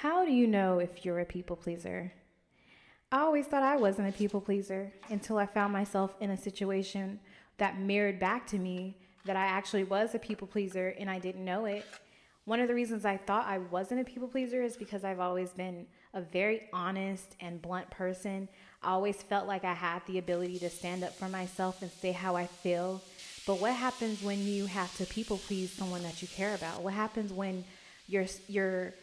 How do you know if you're a people pleaser? I always thought I wasn't a people pleaser until I found myself in a situation that mirrored back to me that I actually was a people pleaser and I didn't know it. One of the reasons I thought I wasn't a people pleaser is because I've always been a very honest and blunt person. I always felt like I had the ability to stand up for myself and say how I feel. But what happens when you have to people please someone that you care about? What happens when you're you're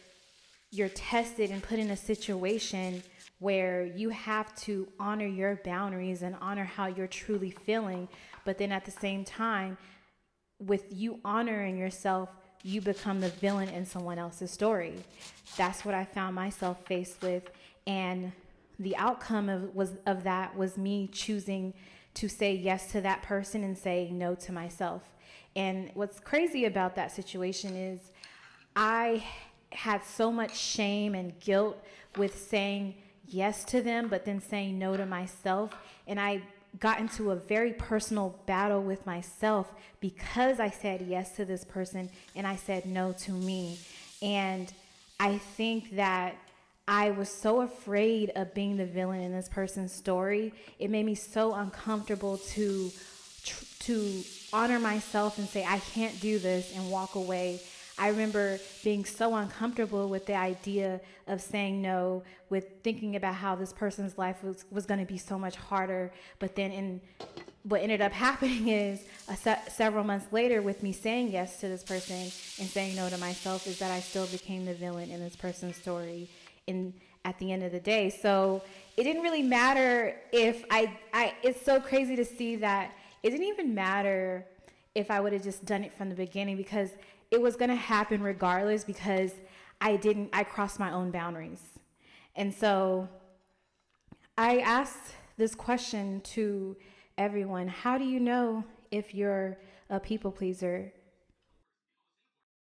you're tested and put in a situation where you have to honor your boundaries and honor how you're truly feeling, but then at the same time, with you honoring yourself, you become the villain in someone else's story. That's what I found myself faced with, and the outcome of that was me choosing to say yes to that person and say no to myself. And what's crazy about that situation is I had so much shame and guilt with saying yes to them, but then saying no to myself. And I got into a very personal battle with myself because I said yes to this person and I said no to me. And I think that I was so afraid of being the villain in this person's story. It made me so uncomfortable to honor myself and say I can't do this and walk away. I remember being so uncomfortable with the idea of saying no, with thinking about how this person's life was going to be so much harder. But then what ended up happening is several months later, with me saying yes to this person and saying no to myself, is that I still became the villain in this person's story at the end of the day. So it didn't really matter if it's so crazy to see that it didn't even matter if I would have just done it from the beginning, because it was going to happen regardless, because I crossed my own boundaries. And so I asked this question to everyone: how do you know if you're a people pleaser?